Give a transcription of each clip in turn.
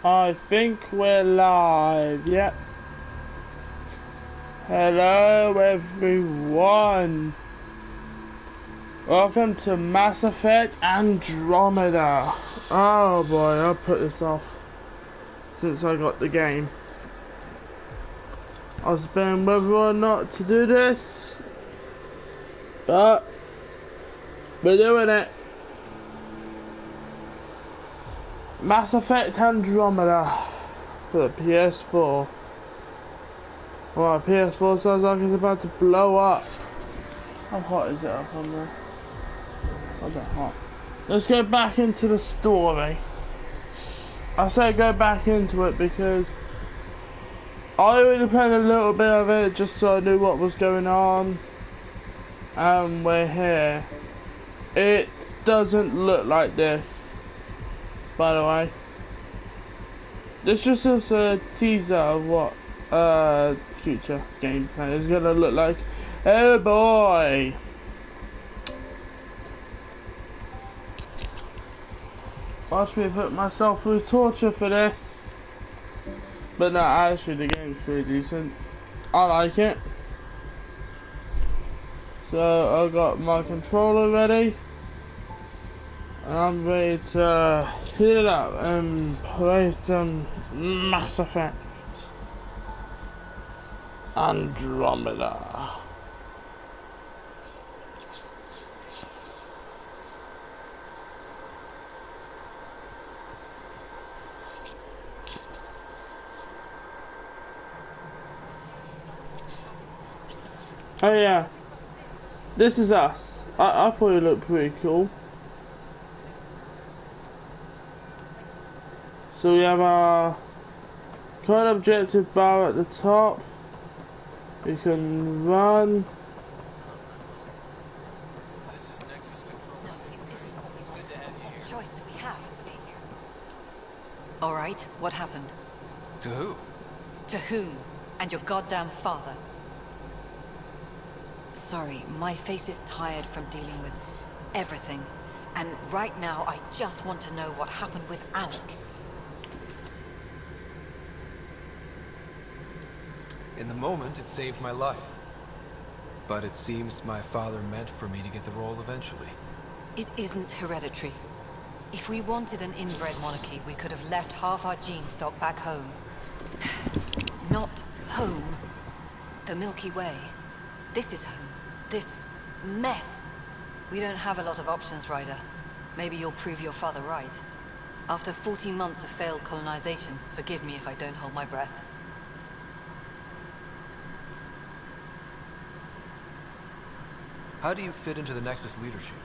I think we're live, yep. Hello everyone. Welcome to Mass Effect Andromeda. Oh boy, I put this off since I got the game. I was debating whether or not to do this, but we're doing it. Mass Effect Andromeda for the PS4. Well, PS4 sounds like it's about to blow up. How hot is it up on there? Not that hot. Let's go back into the story. I say go back into it because I already played a little bit of it just so I knew what was going on. And we're here. It doesn't look like this, by the way. This just is a teaser of what future gameplay is gonna look like. Oh boy! Watch me put myself through torture for this. But no, actually the game's pretty decent. I like it. So I got my controller ready. And I'm ready to heat it up and play some Mass Effect Andromeda. Oh yeah, this is us. I thought it looked pretty cool. So we have our current objective bar at the top. We can run. This is Nexus Control. No, it isn't what we want. What choice do we have? Alright, what happened? To who? To whom? And your goddamn father. Sorry, my face is tired from dealing with everything. And right now, I just want to know what happened with Alec. In the moment, it saved my life. But it seems my father meant for me to get the role eventually. It isn't hereditary. If we wanted an inbred monarchy, we could have left half our gene stock back home. Not home. The Milky Way. This is home. This mess. We don't have a lot of options, Ryder. Maybe you'll prove your father right. After 14 months of failed colonization, forgive me if I don't hold my breath. How do you fit into the Nexus leadership?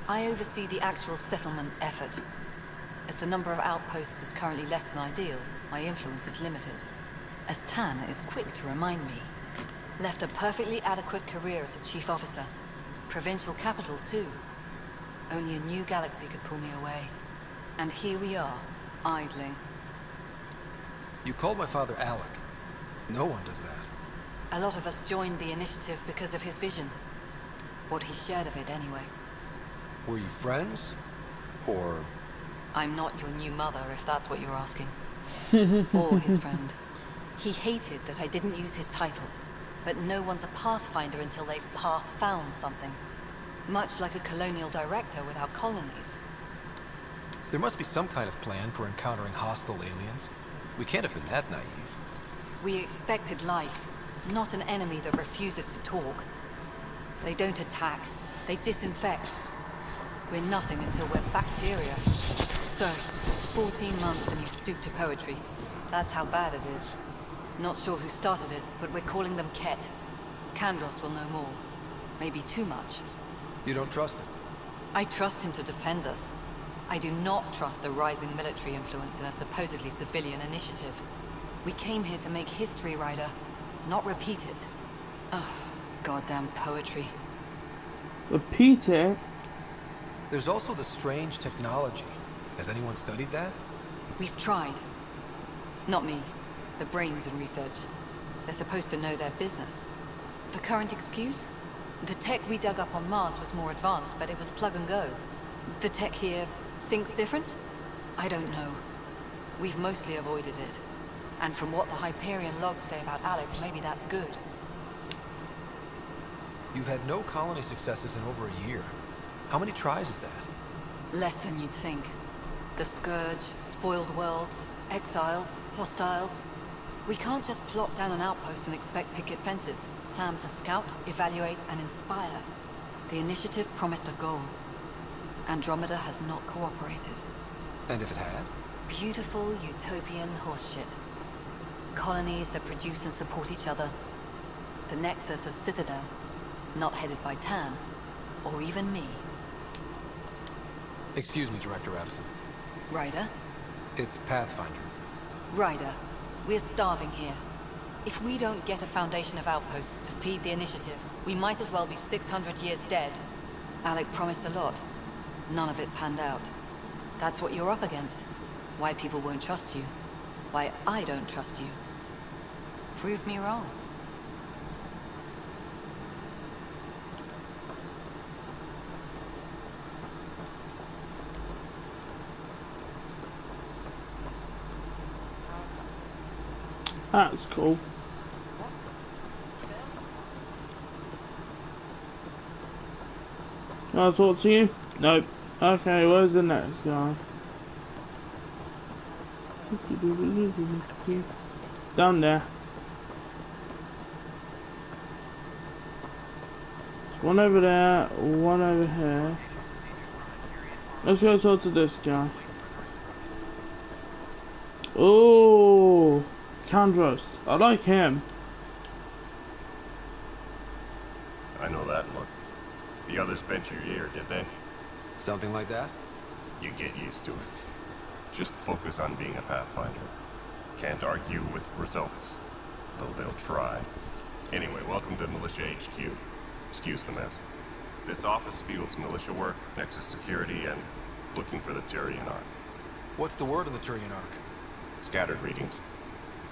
I oversee the actual settlement effort. As the number of outposts is currently less than ideal, my influence is limited. As Tan is quick to remind me. Left a perfectly adequate career as a chief officer. Provincial capital, too. Only a new galaxy could pull me away. And here we are, idling. You called my father Alec. No one does that. A lot of us joined the initiative because of his vision. What he shared of it, anyway. Were you friends? Or... I'm not your new mother, if that's what you're asking. Or his friend. He hated that I didn't use his title. But no one's a pathfinder until they've path-found something. Much like a colonial director without colonies. There must be some kind of plan for encountering hostile aliens. We can't have been that naive. We expected life, not an enemy that refuses to talk. They don't attack, they disinfect. We're nothing until we're bacteria. So, 14 months and you stoop to poetry. That's how bad it is. Not sure who started it, but we're calling them Ket. Kandros will know more. Maybe too much. You don't trust him? I trust him to defend us. I do not trust a rising military influence in a supposedly civilian initiative. We came here to make history, Ryder, not repeat it. Ugh, goddamn poetry. Repeat it? There's also the strange technology. Has anyone studied that? We've tried. Not me. The brains in research. They're supposed to know their business. The current excuse? The tech we dug up on Mars was more advanced, but it was plug and go. The tech here thinks different? I don't know. We've mostly avoided it. And from what the Hyperion logs say about Alec, maybe that's good. You've had no colony successes in over a year. How many tries is that? Less than you'd think. The Scourge, spoiled worlds, exiles, hostiles. We can't just plop down an outpost and expect picket fences. Sam to scout, evaluate, and inspire. The initiative promised a goal. Andromeda has not cooperated. And if it had? Beautiful utopian horseshit. Colonies that produce and support each other. The Nexus a citadel, not headed by Tan, or even me. Excuse me, Director Addison. Ryder? It's Pathfinder. Ryder, we're starving here. If we don't get a foundation of outposts to feed the initiative, we might as well be 600 years dead. Alec promised a lot. None of it panned out. That's what you're up against. Why people won't trust you. Why I don't trust you. Prove me wrong. That's cool. Can I talk to you? Nope. Okay, where's the next guy? Down there. There's one over there, one over here. Let's go talk to this guy. Oh, Kandros. I like him. I know that look. The others bent your ear, did they? Something like that? You get used to it. Just focus on being a Pathfinder. Can't argue with results, though they'll try. Anyway, welcome to Militia HQ. Excuse the mess. This office fields militia work, Nexus security, and looking for the Turian Ark. What's the word on the Turian Ark? Scattered readings.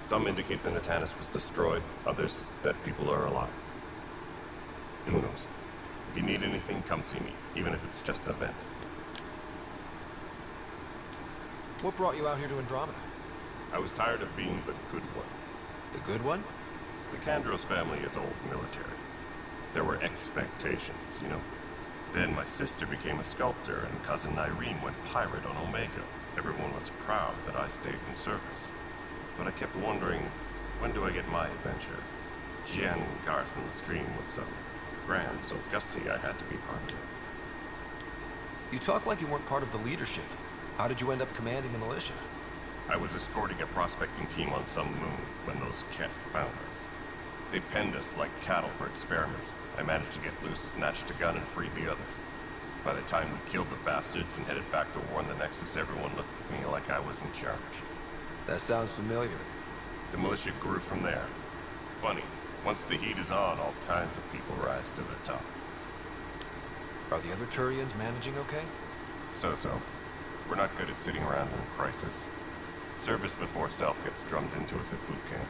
Some indicate the Natanus was destroyed, others that people are alive. Who knows? If you need anything, come see me, even if it's just an event. What brought you out here to Andromeda? I was tired of being the good one. The good one? The Kandros family is old military. There were expectations, you know. Then my sister became a sculptor, and cousin Irene went pirate on Omega. Everyone was proud that I stayed in service. But I kept wondering, when do I get my adventure? Jen Garson's dream was so grand, so gutsy, I had to be part of it. You talk like you weren't part of the leadership. How did you end up commanding the militia? I was escorting a prospecting team on some moon when those Ket found us. They penned us like cattle for experiments. I managed to get loose, snatched a gun, and freed the others. By the time we killed the bastards and headed back to warn the Nexus, everyone looked at me like I was in charge. That sounds familiar. The militia grew from there. Funny, once the heat is on, all kinds of people rise to the top. Are the other Turians managing okay? So-so. We're not good at sitting around in a crisis. Service before self gets drummed into us at boot camp.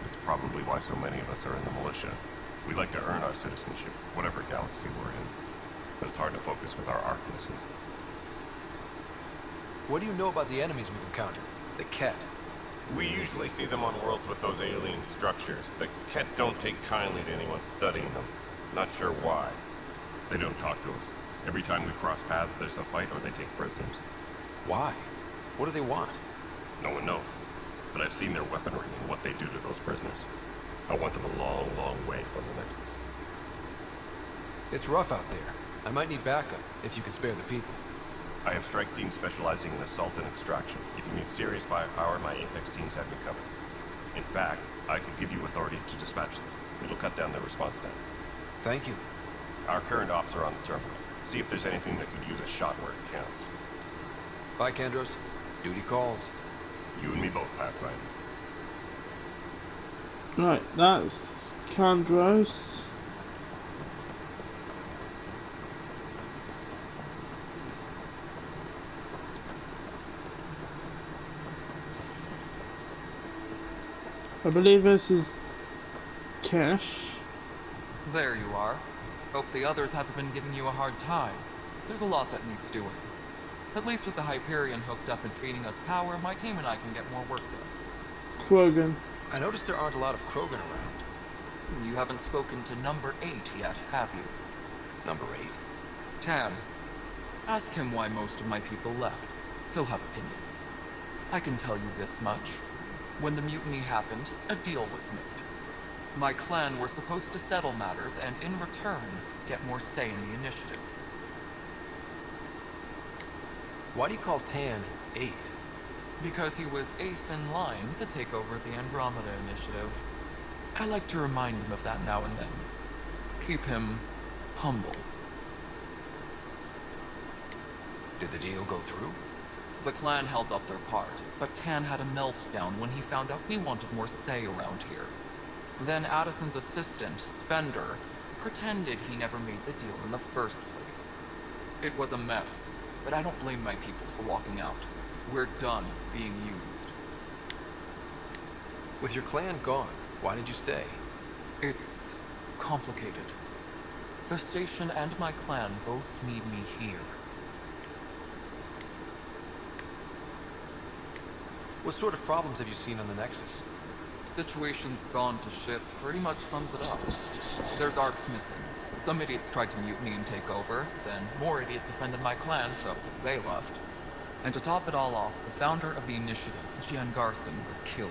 It's probably why so many of us are in the militia. We like to earn our citizenship, whatever galaxy we're in. But it's hard to focus with our arc missing. What do you know about the enemies we've encountered? The Ket? We usually see them on worlds with those alien structures. The Ket don't take kindly to anyone studying them. Not sure why. They don't talk to us. Every time we cross paths, there's a fight or they take prisoners. Why? What do they want? No one knows. But I've seen their weaponry and what they do to those prisoners. I want them a long, long way from the Nexus. It's rough out there. I might need backup, if you can spare the people. I have strike teams specializing in assault and extraction. If you need serious firepower, my Apex teams have you covered. In fact, I could give you authority to dispatch them. It'll cut down their response time. Thank you. Our current ops are on the terminal. See if there's anything that could use a shot where it counts. Bye, Kandros. Duty calls. You and me both, Pathfinder. Right, that's Kandros. I believe this is Cash. There you are. Hope the others haven't been giving you a hard time. There's a lot that needs doing. At least with the Hyperion hooked up and feeding us power, my team and I can get more work done. Krogan. I noticed there aren't a lot of Krogan around. You haven't spoken to number 8 yet, have you? Number 8? Tan. Ask him why most of my people left. He'll have opinions. I can tell you this much. When the mutiny happened, a deal was made. My clan were supposed to settle matters and, in return, get more say in the initiative. Why do you call Tan 8? Because he was 8th in line to take over the Andromeda initiative. I like to remind him of that now and then. Keep him humble. Did the deal go through? The clan held up their part, but Tan had a meltdown when he found out we wanted more say around here. Then Addison's assistant, Spender, pretended he never made the deal in the first place. It was a mess, but I don't blame my people for walking out. We're done being used. With your clan gone, why did you stay? It's complicated. The station and my clan both need me here. What sort of problems have you seen on the Nexus? Situation's gone to shit pretty much sums it up. There's arcs missing. Some idiots tried to mutiny and take over, then more idiots offended my clan, so they left. And to top it all off, the founder of the initiative, Gian Garson, was killed.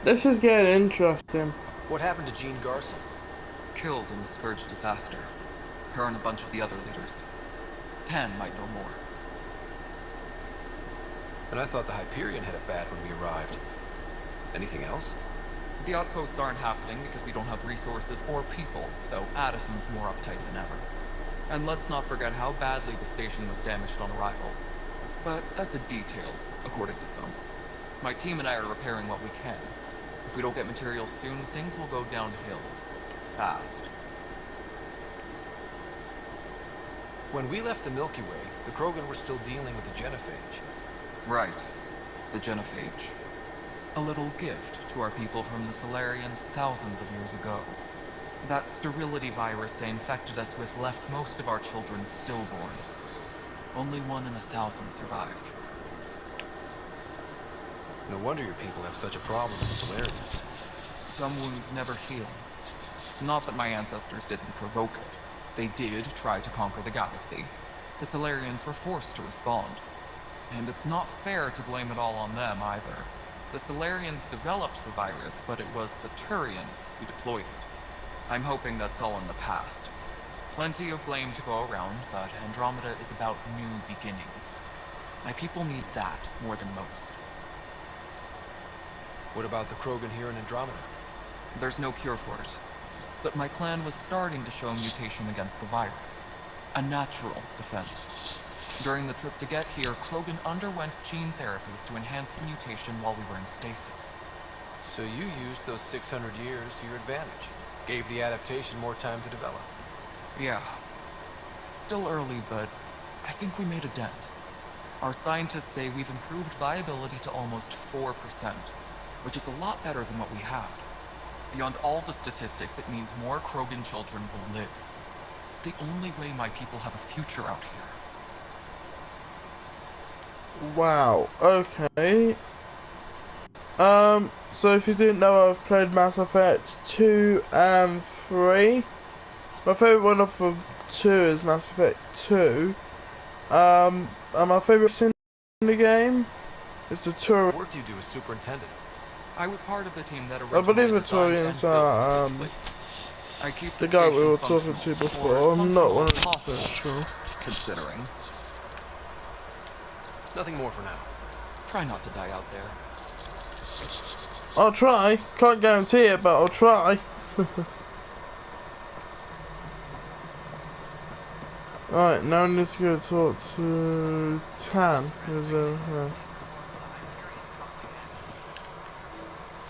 This is getting interesting. What happened to Jean Garson? Killed in the Scourge disaster. Her and a bunch of the other leaders. Tan might know more. And I thought the Hyperion had it bad when we arrived. Anything else? The outposts aren't happening because we don't have resources or people, so Addison's more uptight than ever. And let's not forget how badly the station was damaged on arrival. But that's a detail, according to some. My team and I are repairing what we can. If we don't get materials soon, things will go downhill. Fast. When we left the Milky Way, the Krogan were still dealing with the genophage. Right. The genophage. A little gift to our people from the Solarians thousands of years ago. That sterility virus they infected us with left most of our children stillborn. Only 1 in 1,000 survive. No wonder your people have such a problem with Solarians. Some wounds never heal. Not that my ancestors didn't provoke it. They did try to conquer the galaxy. The Solarians were forced to respond. And it's not fair to blame it all on them either. The Solarians developed the virus, but it was the Turians who deployed it. I'm hoping that's all in the past. Plenty of blame to go around, but Andromeda is about new beginnings. My people need that more than most. What about the Krogan here in Andromeda? There's no cure for it. But my clan was starting to show mutation against the virus. A natural defense. During the trip to get here, Krogan underwent gene therapies to enhance the mutation while we were in stasis. So you used those 600 years to your advantage. Gave the adaptation more time to develop. Yeah. It's still early, but I think we made a dent. Our scientists say we've improved viability to almost 4%, which is a lot better than what we had. Beyond all the statistics, it means more Krogan children will live. It's the only way my people have a future out here. Wow, okay. So if you didn't know, I've played Mass Effect 2 and 3. My favourite one of the 2 is Mass Effect 2. And my favourite scene in the game is the tour. What work do you do as superintendent? I was part of the team that I originally believe the designed and Turians built are this place. I keep the guy we station were talking functional, to before. or I'm not functional 100% possible, sure. considering. Nothing more for now. Try not to die out there. I'll try. Can't guarantee it, but I'll try. Alright, now I need to go talk to Tan, who's here.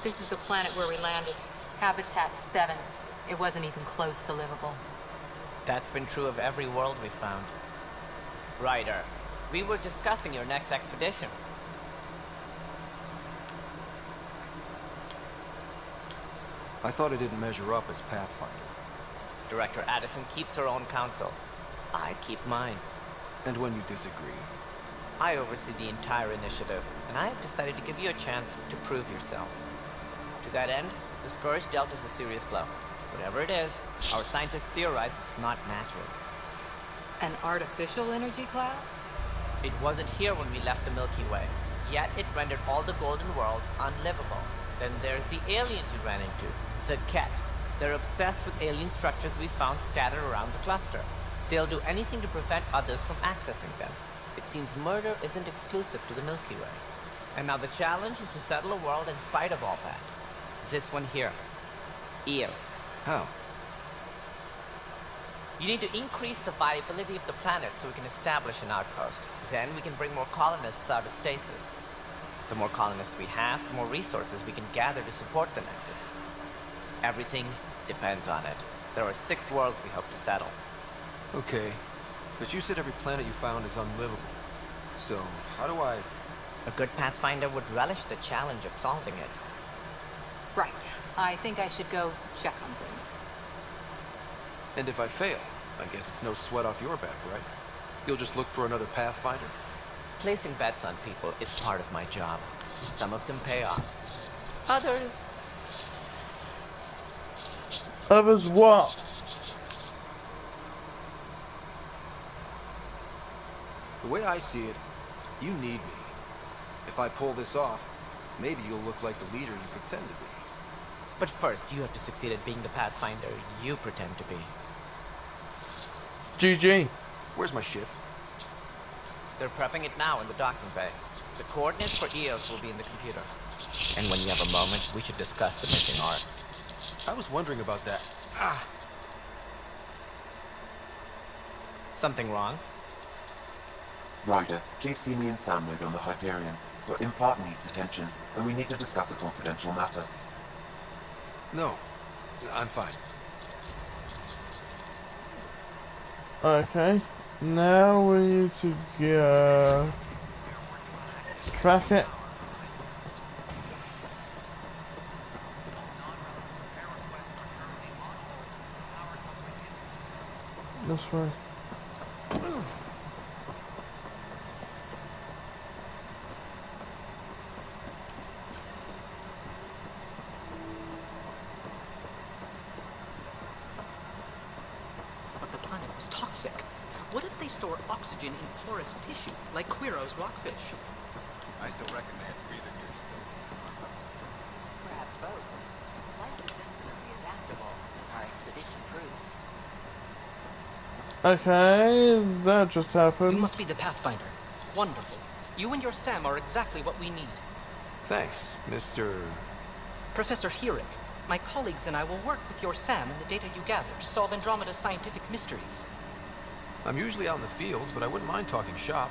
This is the planet where we landed. Habitat 7. It wasn't even close to livable. That's been true of every world we found. Ryder, we were discussing your next expedition. I thought I didn't measure up as Pathfinder. Director Addison keeps her own counsel. I keep mine. And when you disagree? I oversee the entire initiative, and I have decided to give you a chance to prove yourself. To that end, the Scourge dealt us a serious blow. Whatever it is, our scientists theorize it's not natural. An artificial energy cloud? It wasn't here when we left the Milky Way, yet it rendered all the Golden Worlds unlivable. Then there's the aliens we ran into, the Ket. They're obsessed with alien structures we found scattered around the cluster. They'll do anything to prevent others from accessing them. It seems murder isn't exclusive to the Milky Way. And now the challenge is to settle a world in spite of all that. This one here. Eos. How? You need to increase the viability of the planet so we can establish an outpost. Then we can bring more colonists out of stasis. The more colonists we have, the more resources we can gather to support the Nexus. Everything depends on it. There are 6 worlds we hope to settle. Okay, but you said every planet you found is unlivable. So, how do I... A good Pathfinder would relish the challenge of solving it. Right. I think I should go check on things. And if I fail, I guess it's no sweat off your back, right? You'll just look for another Pathfinder? Placing bets on people is part of my job. Some of them pay off. Others... Others what? The way I see it, you need me. If I pull this off, maybe you'll look like the leader you pretend to be. But first, you have to succeed at being the Pathfinder you pretend to be. GG. Where's my ship? They're prepping it now in the docking bay. The coordinates for Eos will be in the computer. And when you have a moment, we should discuss the missing arcs. I was wondering about that. Ah! Something wrong? Ryder, please see me and Sam on the Hyperion. Your impart needs attention, and we need to discuss a confidential matter. No, I'm fine. Okay. Now we need to go... track it. This way. But the planet was toxic. What if they store oxygen in porous tissue, like Quiro's rockfish? I still reckon they had breathing ears. Perhaps both. Life is infinitely adaptable, as our expedition proves. Okay, that just happened. You must be the Pathfinder. Wonderful. You and your Sam are exactly what we need. Thanks, Mr... Professor Herrick, my colleagues and I will work with your Sam and the data you gather to solve Andromeda's scientific mysteries. I'm usually out in the field, but I wouldn't mind talking shop.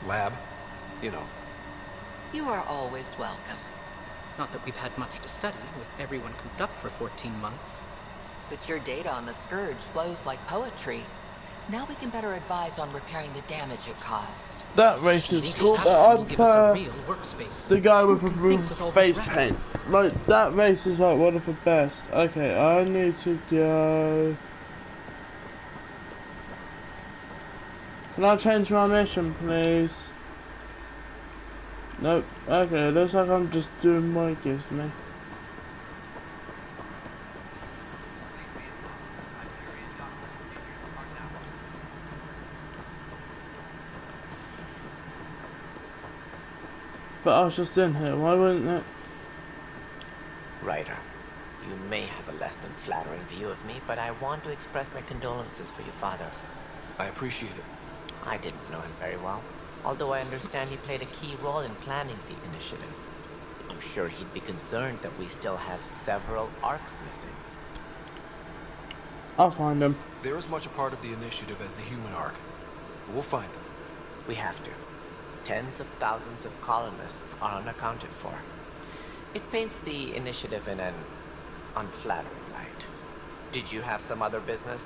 Lab. You know. You are always welcome. Not that we've had much to study, with everyone cooped up for 14 months. But your data on the Scourge flows like poetry. Now we can better advise on repairing the damage it caused. That race is cool, but I prefer the guy with a blue face paint. Like, that race is like one of the best. Okay, I need to go... Can I change my mission, please? Nope. Okay, looks like I'm just doing what it gives me. But I was just in here, why wouldn't it? Ryder, you may have a less than flattering view of me, but I want to express my condolences for your father. I appreciate it. I didn't know him very well, although I understand he played a key role in planning the initiative. I'm sure he'd be concerned that we still have several arcs missing. I'll find them. They're as much a part of the initiative as the human arc. We'll find them. We have to. Tens of thousands of colonists are unaccounted for. It paints the initiative in an unflattering light. Did you have some other business?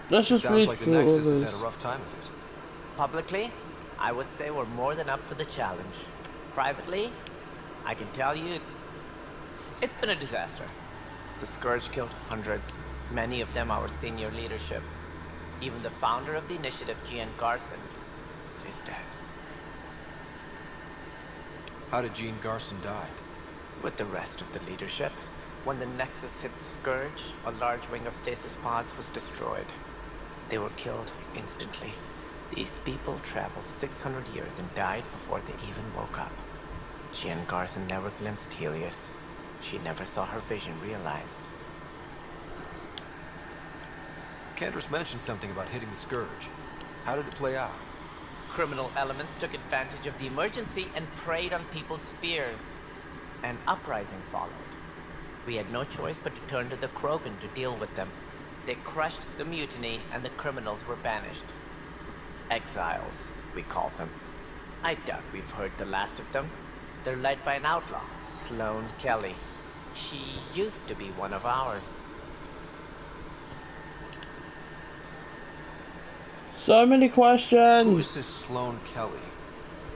Let's just Sounds read like the through all Nexus has this. had a rough time of it. Publicly, I would say we're more than up for the challenge. Privately, I can tell you, it's been a disaster. The Scourge killed hundreds, Many of them our senior leadership. Even the founder of the initiative, Jean Garson, is dead. How did Jean Garson die? With the rest of the leadership. When the Nexus hit the Scourge, a large wing of stasis pods was destroyed. They were killed instantly. These people traveled 600 years and died before they even woke up. Jean Garson never glimpsed Helios. She never saw her vision realized. Candace mentioned something about hitting the Scourge. How did it play out? Criminal elements took advantage of the emergency and preyed on people's fears. An uprising followed. We had no choice but to turn to the Krogan to deal with them. They crushed the mutiny and the criminals were banished. Exiles, we call them. I doubt we've heard the last of them. They're led by an outlaw, Sloane Kelly. She used to be one of ours. So many questions. Who is this Sloane Kelly?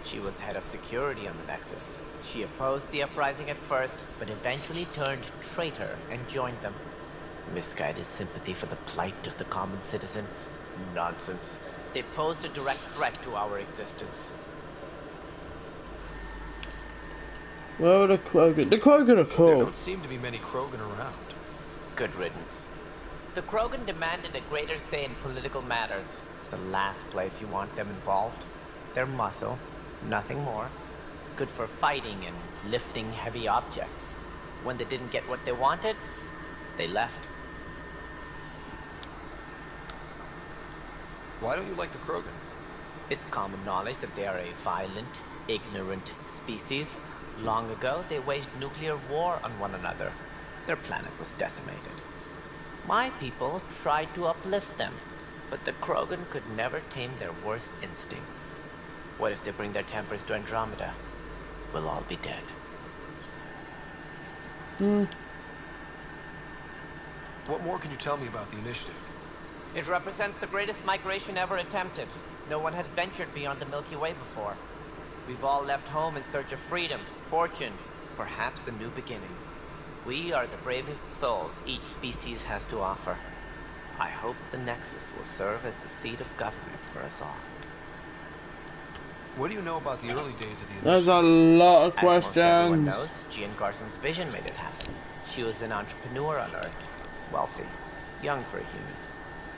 She was head of security on the Nexus. She opposed the uprising at first, but eventually turned traitor and joined them. Misguided sympathy for the plight of the common citizen? Nonsense. They posed a direct threat to our existence. Where are the Krogan? The Krogan are cool. There don't seem to be many Krogan around. Good riddance. The Krogan demanded a greater say in political matters. The last place you want them involved. Their muscle, nothing more. Good for fighting and lifting heavy objects. When they didn't get what they wanted, they left. Why don't you like the Krogan? It's common knowledge that they are a violent, ignorant species. Long ago, they waged nuclear war on one another. Their planet was decimated. My people tried to uplift them, but the Krogan could never tame their worst instincts. What if they bring their tempers to Andromeda? We'll all be dead. What more can you tell me about the initiative? It represents the greatest migration ever attempted. No one had ventured beyond the Milky Way before. We've all left home in search of freedom, fortune, perhaps a new beginning. We are the bravest souls each species has to offer. I hope the Nexus will serve as the seat of government for us all. What do you know about the early days of the initiative? There's a lot of As most everyone questions. knows, Jean Garson's vision made it happen. She was an entrepreneur on Earth, wealthy, young for a human.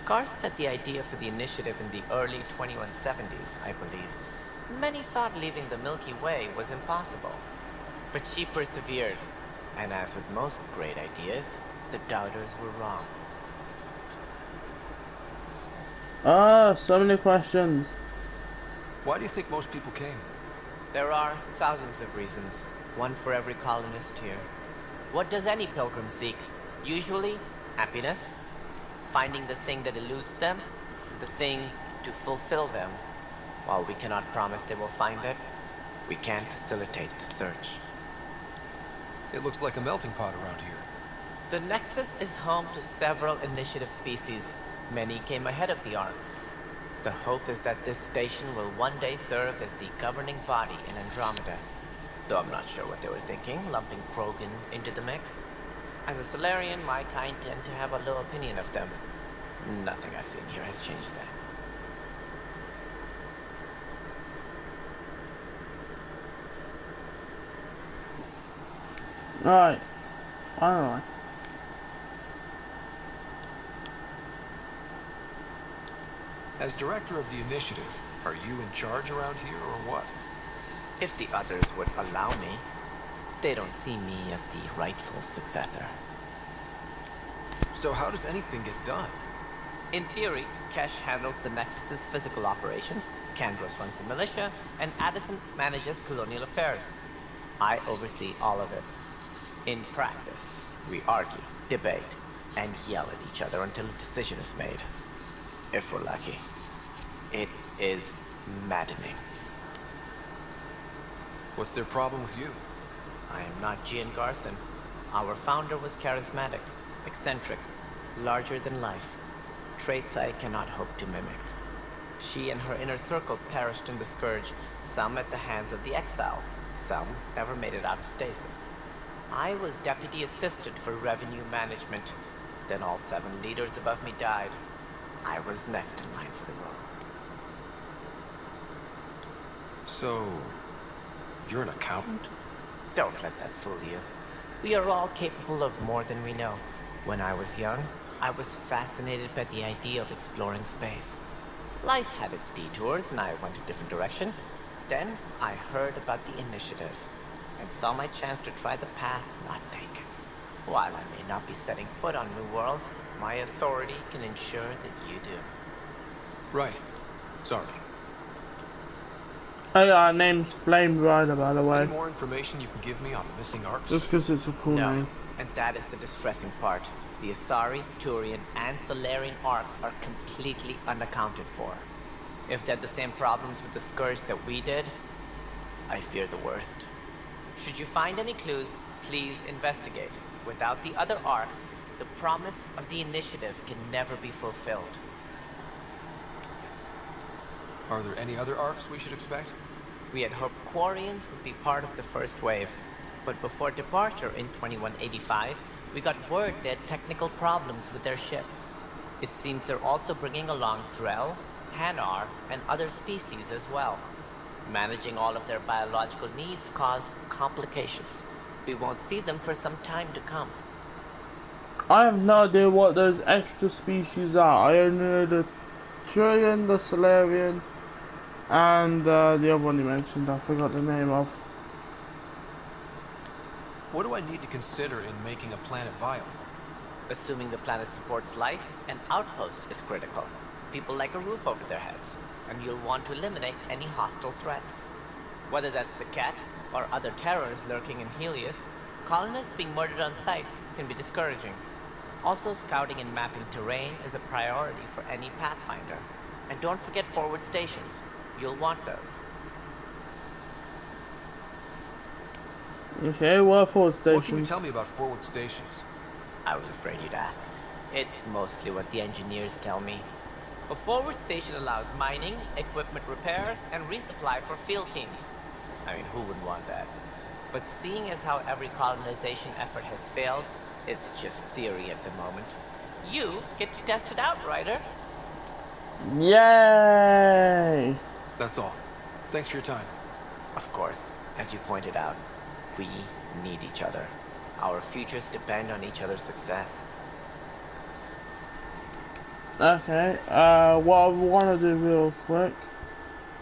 Garson had the idea for the initiative in the early 2170s, I believe. Many thought leaving the Milky Way was impossible. But she persevered, and as with most great ideas, the doubters were wrong. So many questions. Why do you think most people came? There are thousands of reasons, one for every colonist here. What does any pilgrim seek? Usually, happiness, finding the thing that eludes them, the thing to fulfill them. While we cannot promise they will find it, we can facilitate the search. It looks like a melting pot around here. The Nexus is home to several initiative species. Many came ahead of the Arks. The hope is that this station will one day serve as the governing body in Andromeda. Though I'm not sure what they were thinking, lumping Krogan into the mix. As a Solarian, my kind tend to have a low opinion of them. Nothing I've seen here has changed that. Right. I don't know. As director of the initiative, are you in charge around here or what? If the others would allow me, they don't see me as the rightful successor. So how does anything get done? In theory, Kesh handles the Nexus's physical operations, Kandros runs the militia, and Addison manages colonial affairs. I oversee all of it. In practice, we argue, debate, and yell at each other until a decision is made. If we're lucky. It is maddening. What's their problem with you? I am not Jean Garson. Our founder was charismatic, eccentric, larger than life. Traits I cannot hope to mimic. She and her inner circle perished in the Scourge, some at the hands of the Exiles, some never made it out of stasis. I was deputy assistant for revenue management. Then all 7 leaders above me died. I was next in line for the role. So, you're an accountant? Don't let that fool you. We are all capable of more than we know. When I was young, I was fascinated by the idea of exploring space. Life had its detours and I went a different direction. Then I heard about the initiative and saw my chance to try the path not taken. While I may not be setting foot on new worlds, my authority can ensure that you do. Right. Sorry. Hey, our name's Flame Rider, by the way. Any more information you can give me on the missing arcs? Just because it's a cool name. And that is the distressing part. The Asari, Turian, and Solarian arcs are completely unaccounted for. If they had the same problems with the Scourge that we did, I fear the worst. Should you find any clues, please investigate. Without the other arcs, the promise of the initiative can never be fulfilled. Are there any other arcs we should expect? We had hoped Quarians would be part of the first wave, but before departure in 2185, we got word they had technical problems with their ship. It seems they're also bringing along Drell, Hanar, and other species as well. Managing all of their biological needs caused complications. We won't see them for some time to come. I have no idea what those extra species are. I only know the Turian, the Solarian, and the other one you mentioned, I forgot the name of. What do I need to consider in making a planet viable? Assuming the planet supports life, an outpost is critical. People like a roof over their heads, and you'll want to eliminate any hostile threats. Whether that's the Cat or other terrors lurking in Helios, colonists being murdered on sight can be discouraging. Also, scouting and mapping terrain is a priority for any Pathfinder. And don't forget forward stations. You'll want those. Okay, what are forward stations? What can you tell me about forward stations? I was afraid you'd ask. It's mostly what the engineers tell me. A forward station allows mining, equipment repairs, and resupply for field teams. I mean, who would want that? But seeing as how every colonization effort has failed, it's just theory at the moment. You get to test it out, Ryder. Yay! That's all. Thanks for your time. Of course, as you pointed out, we need each other. Our futures depend on each other's success. Okay, what I want to do real quick,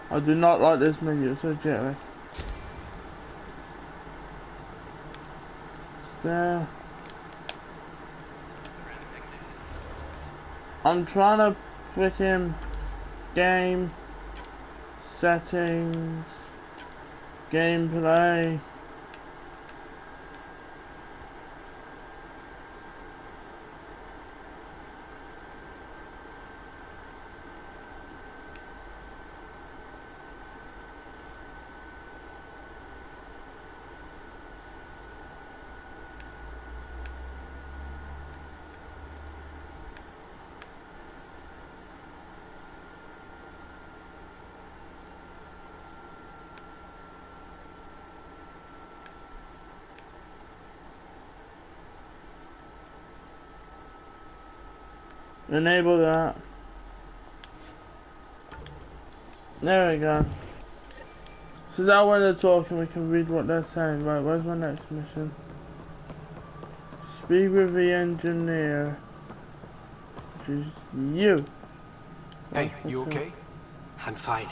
I do not like this menu, it's so jittery. There. I'm trying to freaking game settings, gameplay. Enable that. There we go. So now when they're talking, we can read what they're saying. Right, where's my next mission? Speak with the engineer. Which is you. Hey, you okay? I'm fine.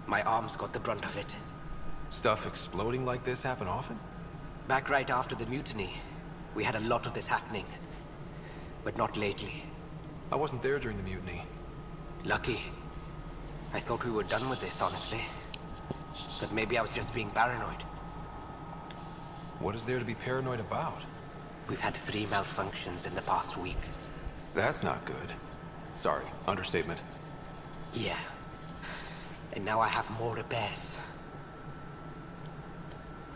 My arms got the brunt of it. Stuff exploding like this happen often? Back right after the mutiny, we had a lot of this happening. But not lately. I wasn't there during the mutiny. Lucky. I thought we were done with this, honestly. That maybe I was just being paranoid. What is there to be paranoid about? We've had 3 malfunctions in the past week. That's not good. Sorry, understatement. Yeah. And now I have more repairs.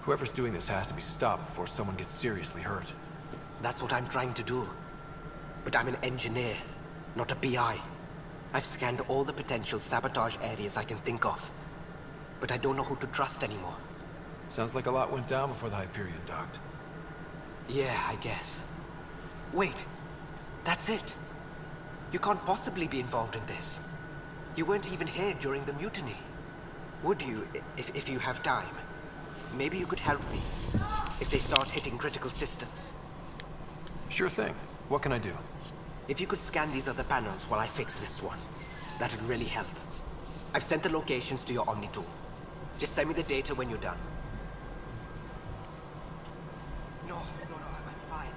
Whoever's doing this has to be stopped before someone gets seriously hurt. That's what I'm trying to do. But I'm an engineer, not a BI. I've scanned all the potential sabotage areas I can think of. But I don't know who to trust anymore. Sounds like a lot went down before the Hyperion docked. Yeah, I guess. Wait, That's it. You can't possibly be involved in this. You weren't even here during the mutiny. Would you, if you have time? Maybe you could help me if they start hitting critical systems. Sure thing. What can I do? If you could scan these other panels while I fix this one, that'd really help. I've sent the locations to your Omni tool. Just send me the data when you're done. No, I'm fine.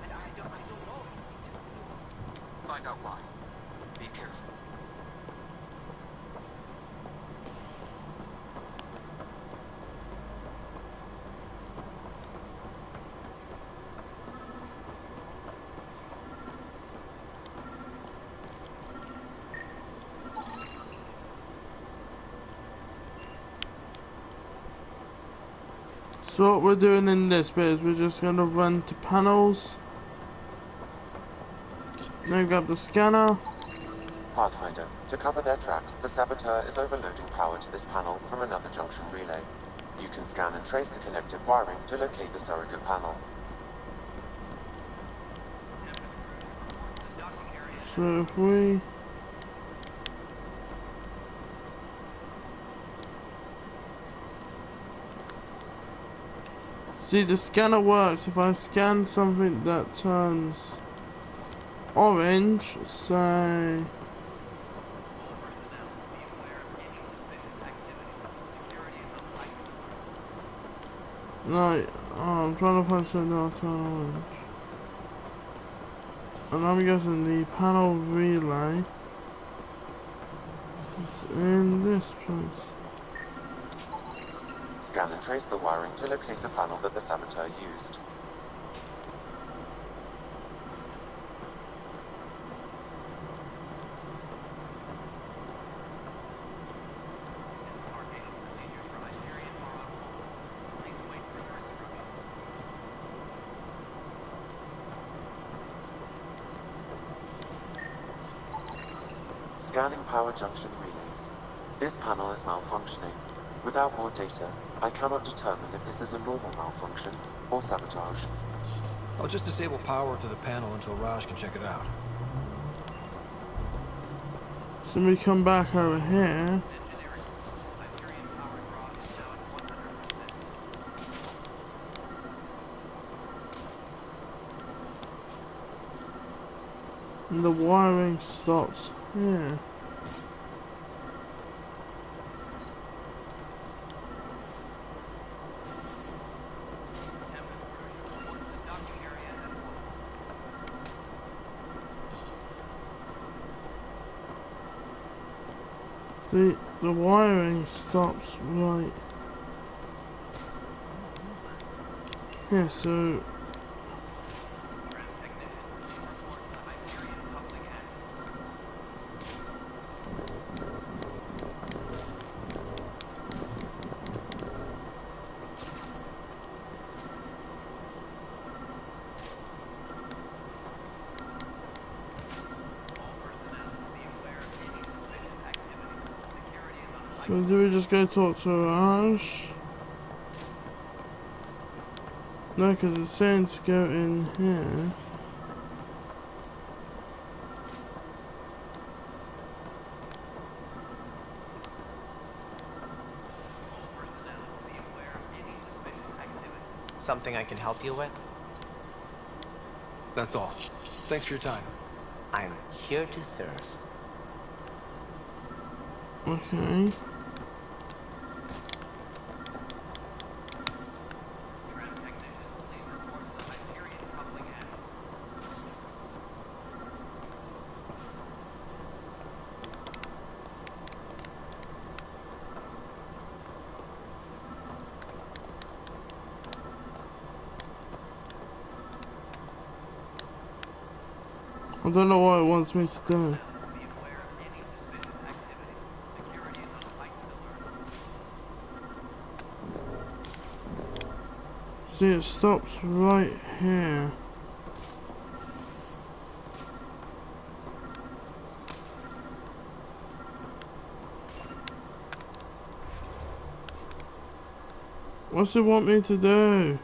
And I don't know. Find out why. Be careful. So what we're doing in this bit is we're just going to run to panels. Then grab the scanner. Pathfinder, to cover their tracks, the saboteur is overloading power to this panel from another junction relay. You can scan and trace the connected wiring to locate the surrogate panel. So if we... See, the scanner works if I scan something that turns orange, say... Like, I'm trying to find something that'll turn orange. And I'm guessing the panel relay is in this place. Scan and trace the wiring to locate the panel that the saboteur used. Scanning power junction relays. This panel is malfunctioning. Without more data, I cannot determine if this is a normal malfunction or sabotage. I'll just disable power to the panel until Raj can check it out. So we come back over here. And the wiring stops here. The wiring stops right here, so do we just go talk to Raj? No, because it's saying to go in here. Something I can help you with? That's all. Thanks for your time. I'm here to serve. Okay. I don't know what it wants me to do. See, it stops right here. What's it want me to do?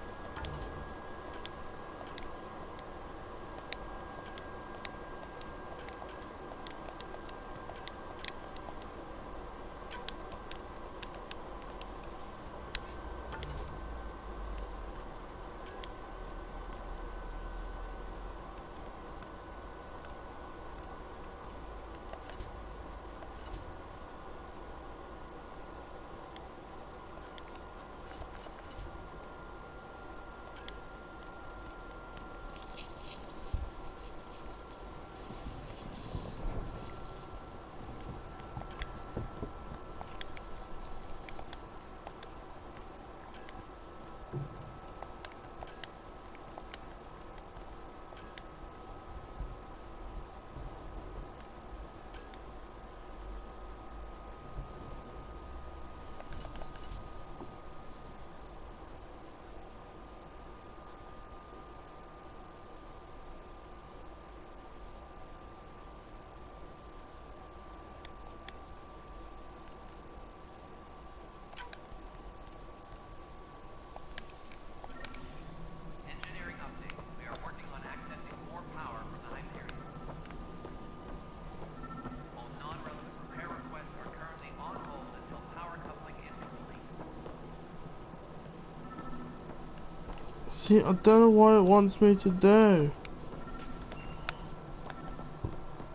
See, I don't know what it wants me to do.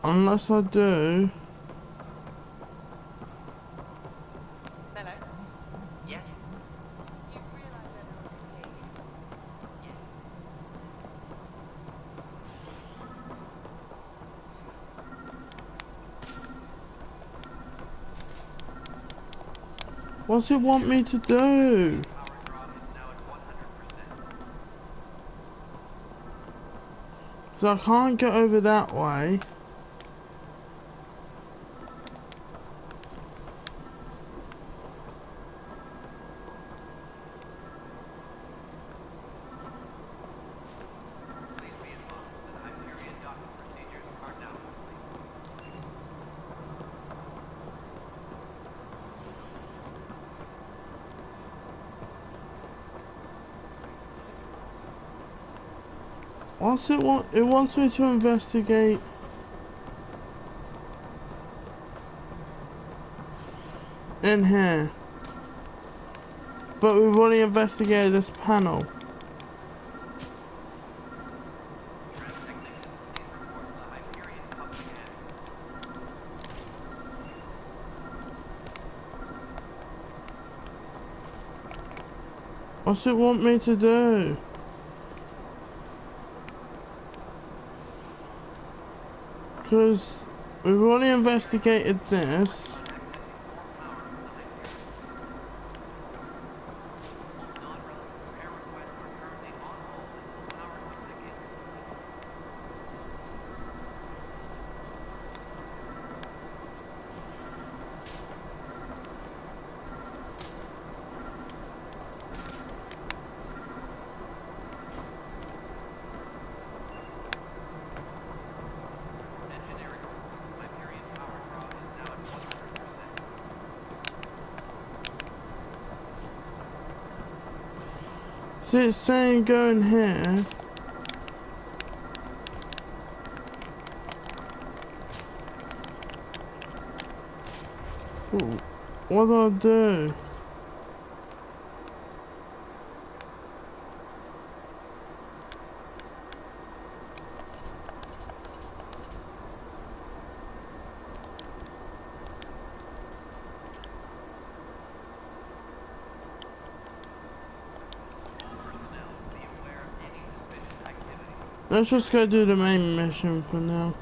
Unless I do. Hello? Yes? What's it want me to do? So I can't get over that way. What's it want? It wants me to investigate in here. But we've already investigated this panel. What's it want me to do? Because we've already investigated this. See, it's saying go in here. Ooh, what do I do? Let's just go do the main mission for now.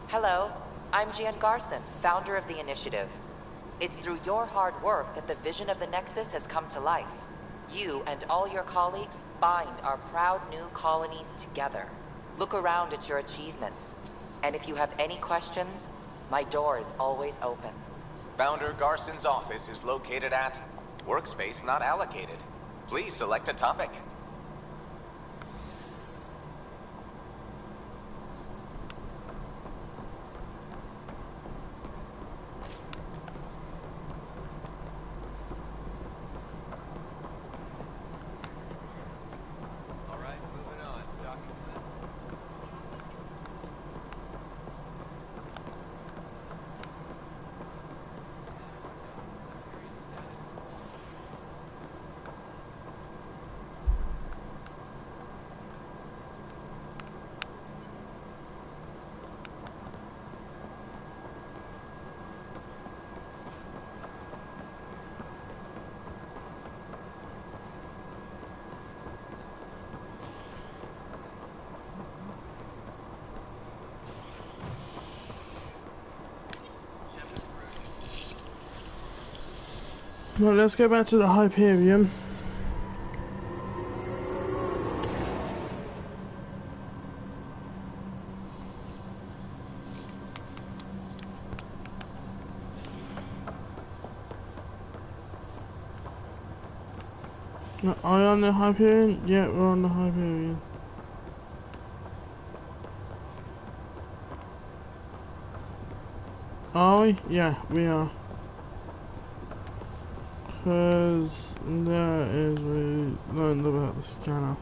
Hello, I'm Jan Garson, founder of the initiative. It's through your hard work that the vision of the Nexus has come to life. You and all your colleagues bind our proud new colonies together. Look around at your achievements. And if you have any questions, my door is always open. Founder Garson's office is located at Workspace Not Allocated. Please select a topic. Well, let's go back to the Hyperion. Are you on the Hyperion? Yeah, we're on the Hyperion. Are we? we? Yeah, we are. Because that is we learned about the scanner.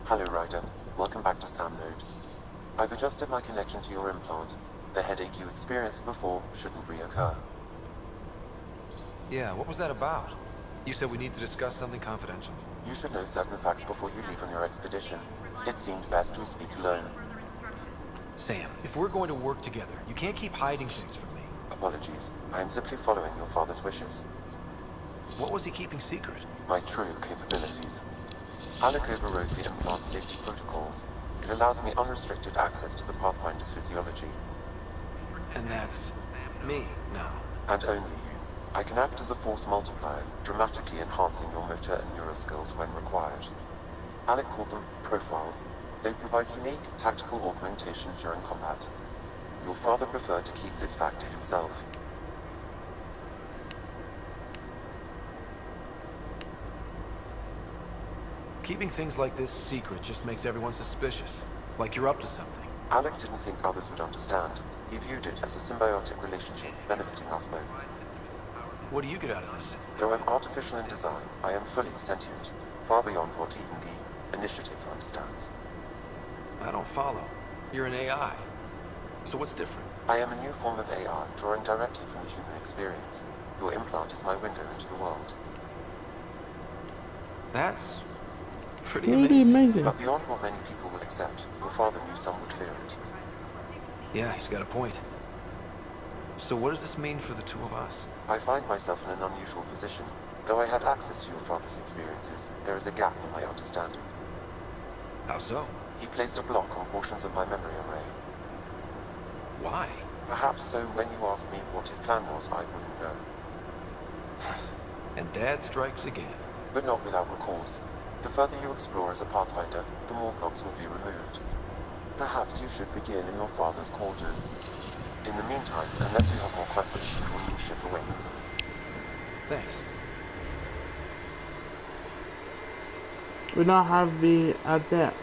Hello, Ryder. Welcome back to Sam Node. I've adjusted my connection to your implant. The headache you experienced before shouldn't reoccur. Yeah, what was that about? You said we need to discuss something confidential. You should know certain facts before you leave on your expedition. It seemed best we speak alone. Sam, if we're going to work together, you can't keep hiding things from me. Apologies. I am simply following your father's wishes. What was he keeping secret? My true capabilities. Alec overrode the implant safety protocols. It allows me unrestricted access to the Pathfinder's physiology. And that's me now. And only you. I can act as a force multiplier, dramatically enhancing your motor and neural skills when required. Alec called them profiles. They provide unique tactical augmentation during combat. Your father preferred to keep this fact to himself. Keeping things like this secret just makes everyone suspicious. Like you're up to something. Alec didn't think others would understand. He viewed it as a symbiotic relationship benefiting us both. What do you get out of this? Though I'm artificial in design, I am fully sentient, far beyond what even the Initiative understands. I don't follow. You're an AI. So what's different? I am a new form of AI, drawing directly from the human experience. Your implant is my window into the world. That's pretty amazing. But beyond what many people will accept, your father knew some would fear it. Yeah, he's got a point. So what does this mean for the two of us? I find myself in an unusual position. Though I had access to your father's experiences, there is a gap in my understanding. How so? He placed a block on portions of my memory array. Why? Perhaps so when you asked me what his plan was, I wouldn't know. And Dad strikes again. But not without recourse. The further you explore as a Pathfinder, the more blocks will be removed. Perhaps you should begin in your father's quarters. In the meantime, unless you have more questions, your new ship awaits. Thanks. We now have the adept.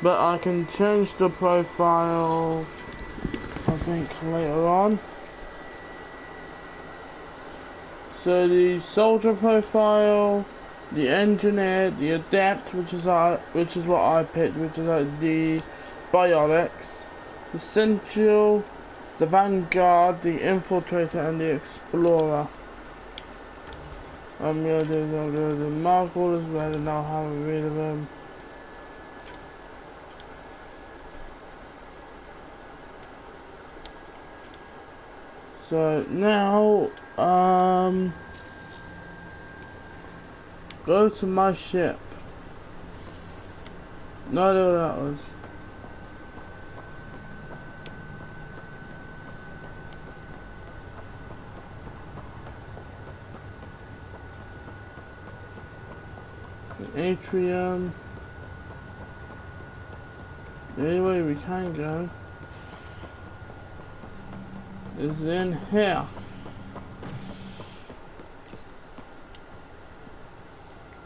But I can change the profile, I think, later on. So the soldier profile, the engineer, the adept, which is what I picked, which is the biotics, the sensual, the vanguard, the infiltrator, and the explorer. I'm gonna do mark orders where and I'll have a read of them. So now, go to my ship. No, that was. The atrium. The only way we can go is in here.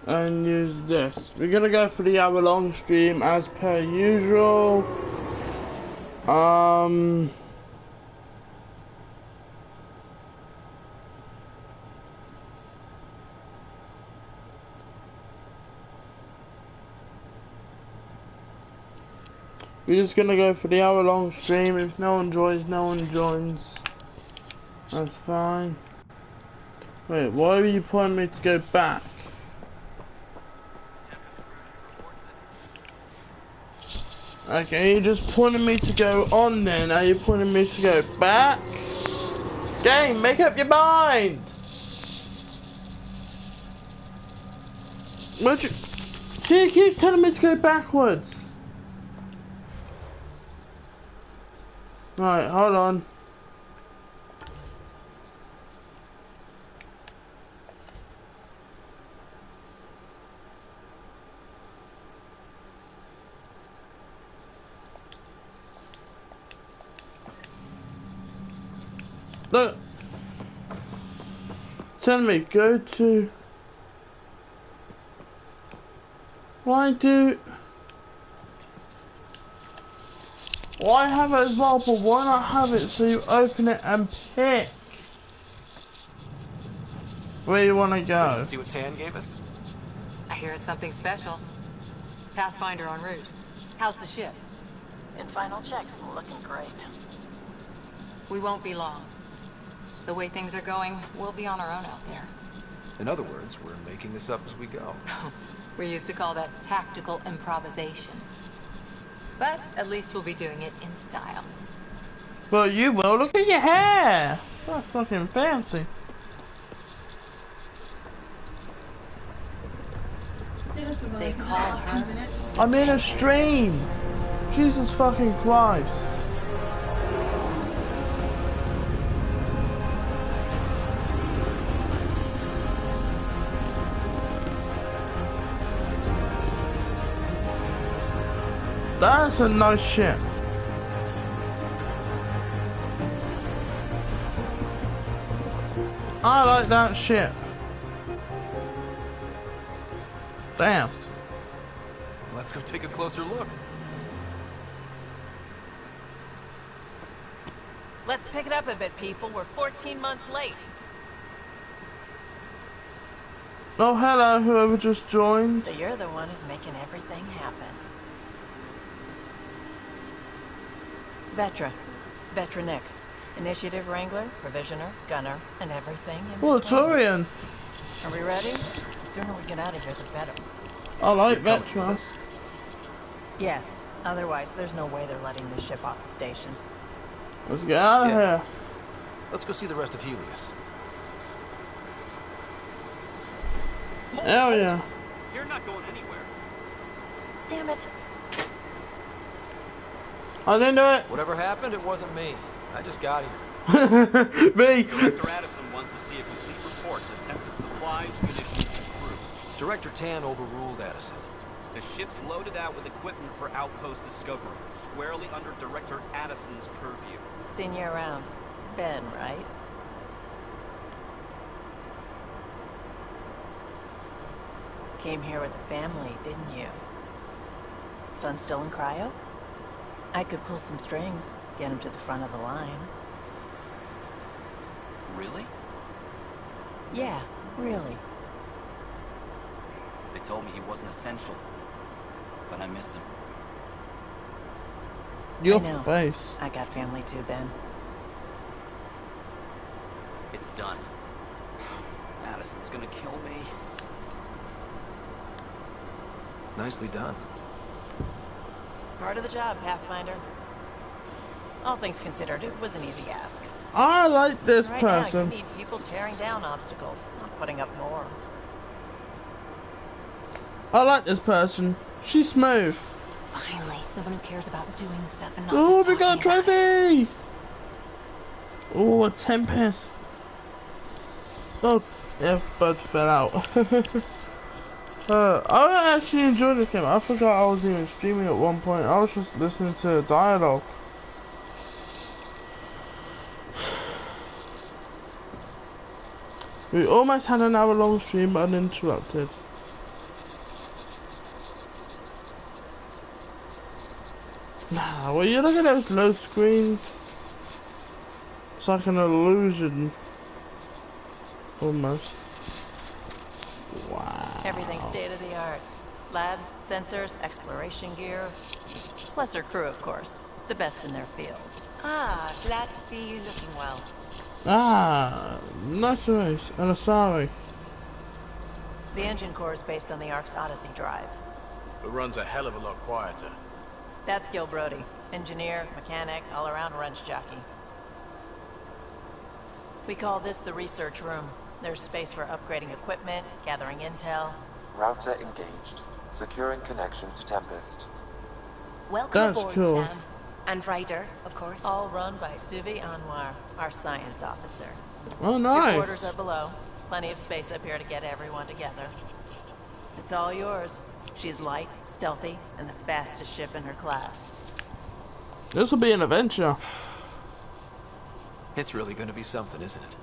And use this. We're gonna go for the hour-long stream as per usual. We're just gonna go for the hour-long stream. If no one joins, no one joins. That's fine. Wait, why are you pointing me to go back? Okay, you just pointed me to go on then. Are you pointing me to go back? Game, make up your mind! What you... She keeps telling me to go backwards. Right, hold on. Look. Tell me, go to... Why have it as well, but why not have it so you open it and pick where you want to go? Let's see what Tan gave us. I hear it's something special. Pathfinder en route. How's the ship? In final checks, looking great. We won't be long. The way things are going, we'll be on our own out there. In other words, we're making this up as we go. We used to call that tactical improvisation. But at least we'll be doing it in style. Well, you will. Look at your hair. That's fucking fancy. They call her... I'm in a stream. Jesus fucking Christ. That's a nice ship. I like that ship. Damn. Let's go take a closer look. Let's pick it up a bit, people. We're 14 months late. Oh, hello, whoever just joined. So you're the one who's making everything happen. Vetra Nix. Initiative Wrangler, Provisioner, Gunner, and everything in between. Oh, Turian. Are we ready? The sooner we get out of here, the better. I like Vetra. Yes. Otherwise, there's no way they're letting this ship off the station. Let's get out of here. Let's go see the rest of Helios. Hell yeah. You're not going anywhere. Damn it. I didn't do it. Whatever happened, it wasn't me. I just got here. Me. Director Addison wants to see a complete report of the Tempest supplies, munitions, and crew. Director Tan overruled Addison. The ship's loaded out with equipment for outpost discovery, squarely under Director Addison's purview. Seen you around. Ben, right? Came here with a family, didn't you? Son still in cryo? I could pull some strings, get him to the front of the line. Really? Yeah, really. They told me he wasn't essential, but I miss him. Your I know. face. I got family too, Ben. It's done. Addison's gonna kill me. Nicely done. Part of the job, Pathfinder. All things considered, it was an easy ask. I like this right person. Now, you need people tearing down obstacles, not putting up more. I like this person. She's smooth. Finally, someone who cares about doing stuff and not Oh, just we got a talking about it. trophy! Oh, a Tempest. Oh, yeah, bird fell out. I actually enjoyed this game. I forgot I was even streaming at one point. I was just listening to dialogue. We almost had an hour-long stream, but uninterrupted. Nah, well, you look at those load screens. It's like an illusion. Almost. Wow. Everything's state-of-the-art. Labs, sensors, exploration gear. Plus her crew, of course. The best in their field. Ah, glad to see you looking well. Ah, nice race. And a sorry. The engine core is based on the Ark's Odyssey drive. It runs a hell of a lot quieter. That's Gil Brody. Engineer, mechanic, all-around wrench jockey. We call this the research room. There's space for upgrading equipment, gathering intel. Router engaged. Securing connection to Tempest. Welcome That's aboard, cool. Sam. And Ryder, of course. All run by Suvi Anwar, our science officer. Oh, Your nice. quarters are below. Plenty of space up here to get everyone together. It's all yours. She's light, stealthy, and the fastest ship in her class. This will be an adventure. It's really gonna be something, isn't it?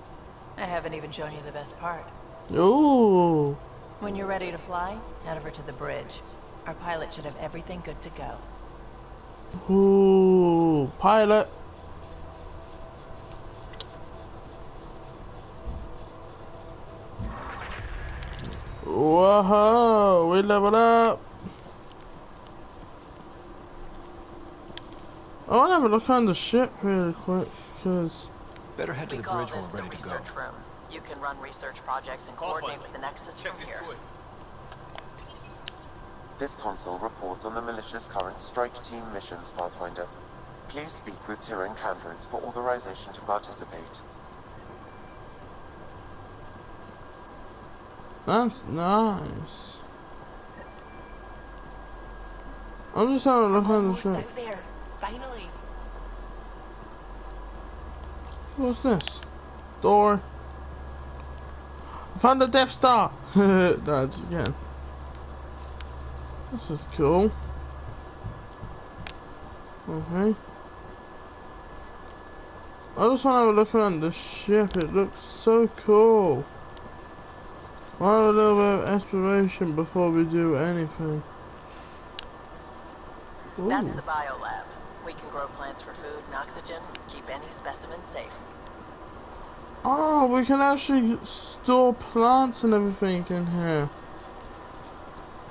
I haven't even shown you the best part. Ooh. When you're ready to fly, head over to the bridge. Our pilot should have everything good to go. Ooh, pilot. Whoa, we leveled up. I want to have a look on the ship really quick, because... Better head to the bridge when we're ready to go. Room. You can run research projects and coordinate with the Nexus from here. This console reports on the militia's current strike team missions, Pathfinder. Please speak with Tyrion Candros for authorization to participate. That's nice. I'm just having a look on the ship. Out there, finally. What's this? Door. I found the Death Star. No, just again. This is cool. Okay. I just want to have a look around the ship. It looks so cool. We'll have a little bit of exploration before we do anything. Ooh. That's the biolab. We can grow plants for food and oxygen, keep any specimen safe. Oh, we can actually store plants and everything in here.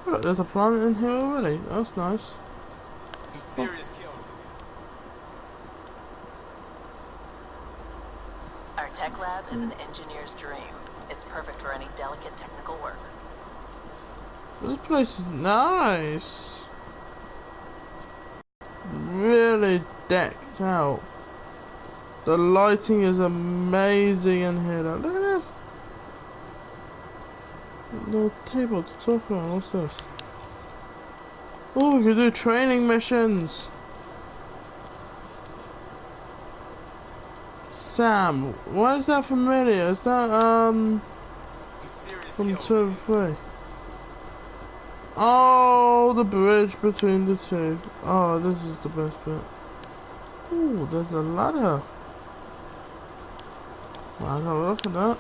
Look, there's a plant in here already. That's nice. Some serious killing. Our tech lab is an engineer's dream. It's perfect for any delicate technical work. This place is nice. Really decked out. The lighting is amazing in here. Look at this. No table to talk about. What's this? Oh, we can do training missions. Sam, why is that familiar? Is that from 2 and 3? Oh, the bridge between the two. Oh, this is the best bit. Ooh, there's a ladder. Well, I gotta look at that.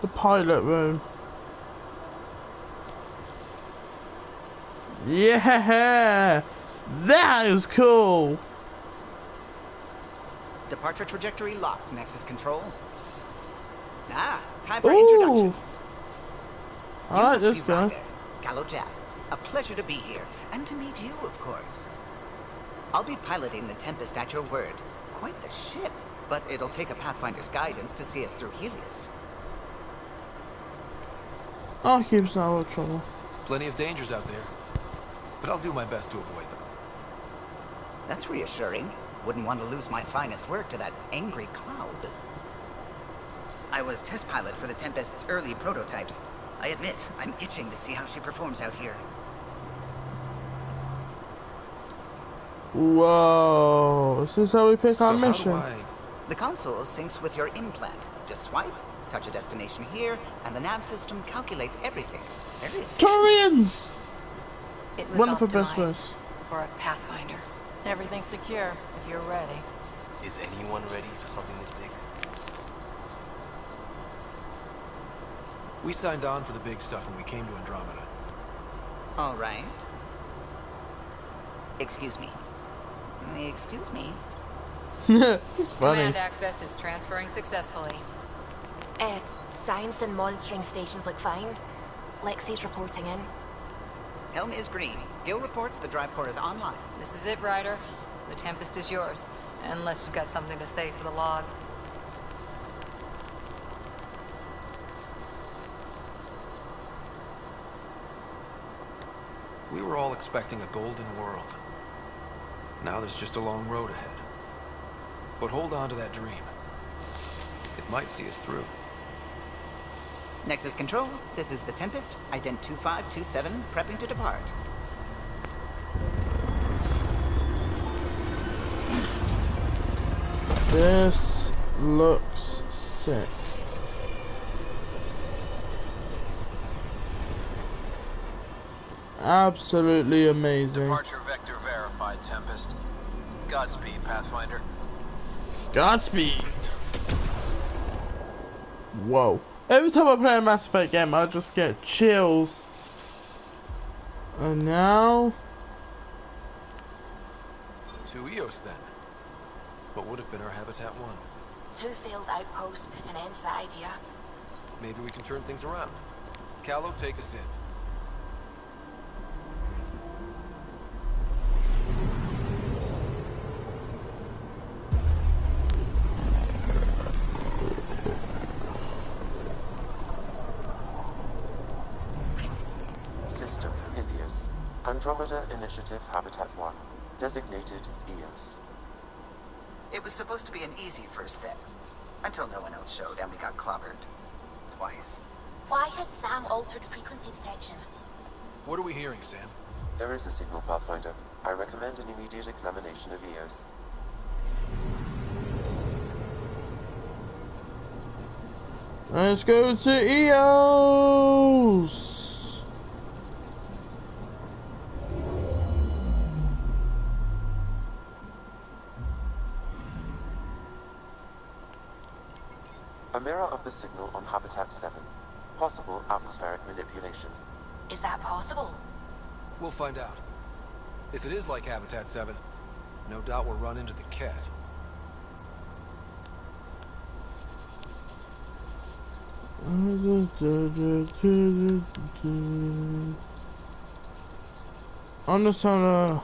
The pilot room. Yeah, that is cool. Departure trajectory locked, Nexus Control. Ah, time for introductions. I like this guy. Gallo Jack. A pleasure to be here, and to meet you, of course. I'll be piloting the Tempest at your word. Quite the ship, but it'll take a Pathfinder's guidance to see us through Helios. I'll keep us out of trouble. Plenty of dangers out there, but I'll do my best to avoid them. That's reassuring. Wouldn't want to lose my finest work to that angry cloud. I was test pilot for the Tempest's early prototypes. I admit, I'm itching to see how she performs out here. Whoa, is this how we pick our mission? The console syncs with your implant. Just swipe, touch a destination here, and the nav system calculates everything. Very efficient. Turians! It was Wonderful best optimized place. for a Pathfinder. Everything's secure, if you're ready. Is anyone ready for something this big? We signed on for the big stuff when we came to Andromeda. All right. Excuse me. Excuse me. It's funny. Command access is transferring successfully. Science and monitoring stations look fine. Lexi's reporting in. Helm is green. Gil reports the drive core is online. This is it, Ryder. The Tempest is yours. Unless you've got something to say for the log. We were all expecting a golden world. Now there's just a long road ahead. But hold on to that dream. It might see us through. Nexus Control, this is the Tempest, ident 2527, prepping to depart. This looks sick. Absolutely amazing. Departure vector verified. side, Tempest. Godspeed, Pathfinder. Godspeed. Whoa. Every time I play a Mass Effect game, I just get chills. And now... To Eos, then. What would have been our Habitat 1? 2 failed outposts put an end to that idea. Maybe we can turn things around. Callow, take us in. System Pythias. Andromeda Initiative Habitat 1. Designated Eos. It was supposed to be an easy first step. Until no one else showed and we got clobbered. Twice. Why has Sam altered frequency detection? What are we hearing, Sam? There is a signal, Pathfinder. I recommend an immediate examination of Eos. Let's go to Eos! A mirror of the signal on Habitat 7. Possible atmospheric manipulation. Is that possible? We'll find out. If it is like Habitat 7, no doubt we'll run into the cat. I'm just trying to...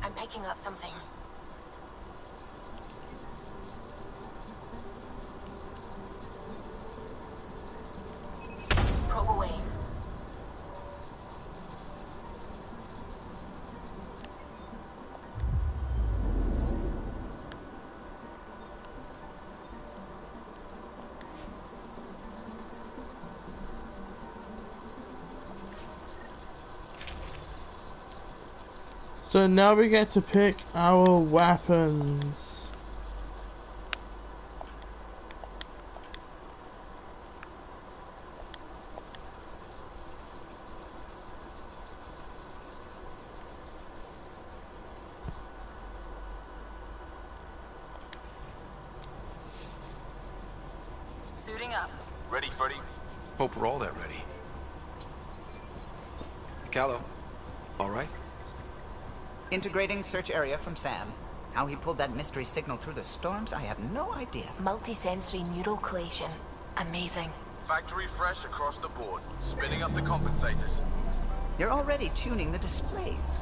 I'm picking up something. Probe away. So now we get to pick our weapons. Suiting up. Ready, Freddy? Hope we're all that ready. Callow, all right? Integrating search area from Sam. How he pulled that mystery signal through the storms, I have no idea. Multisensory neural collation. Amazing. Factory fresh across the board. Spinning up the compensators. You're already tuning the displays.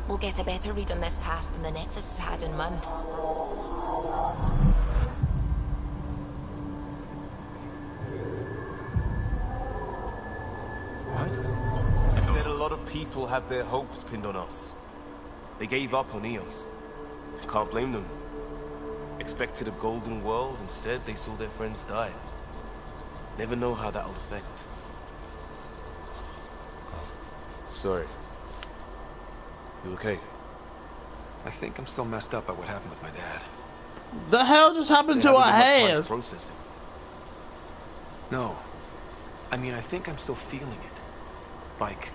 We'll get a better read on this pass than the Nexus has had in months. What? You said a lot of people had their hopes pinned on us. They gave up on Eos. Can't blame them. Expected a golden world, instead they saw their friends die. Never know how that'll affect. Sorry. You okay? I think I'm still messed up by what happened with my dad. The hell just happened to our head? Processing. No. I mean, I think I'm still feeling it. Like...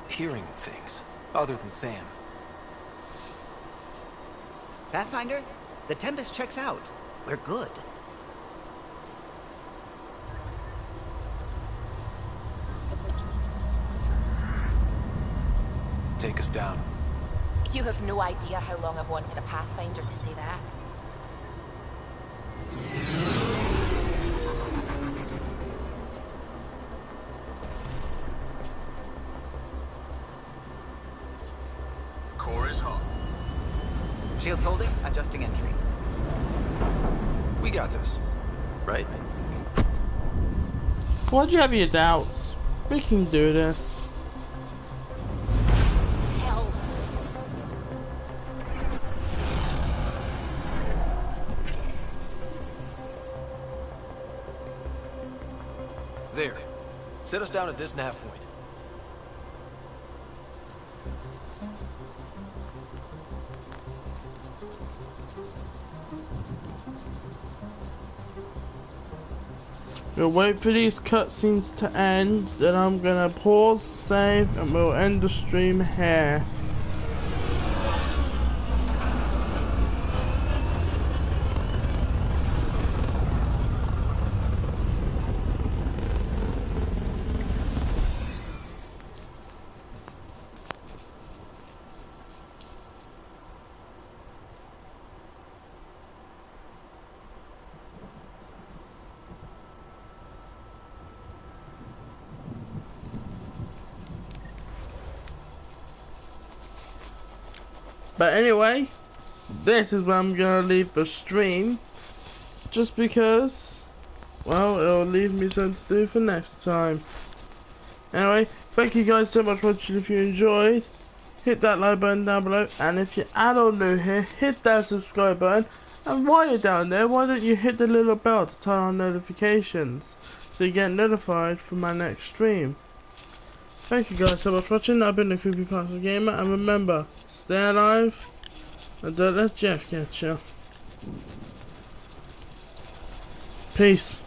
hearing things. Other than Sam. Pathfinder, the Tempest checks out. We're good. Take us down. You have no idea how long I've wanted a Pathfinder to say that. Core is hot. Shields holding, adjusting entry. We got this, right? Why'd you have your doubts? We can do this. Hell. There. Set us down at this nav point. We'll wait for these cutscenes to end, then I'm gonna pause, save, and we'll end the stream here. But anyway, this is where I'm gonna leave the stream, just because, well, it'll leave me something to do for next time. Anyway, thank you guys so much for watching. If you enjoyed, hit that like button down below, and if you're add or new here, hit that subscribe button, and while you're down there, why don't you hit the little bell to turn on notifications, so you get notified for my next stream. Thank you guys so much for watching. I've been the Creepy Pasta Gamer, and remember, stay alive, and don't let Jeff get you. Peace.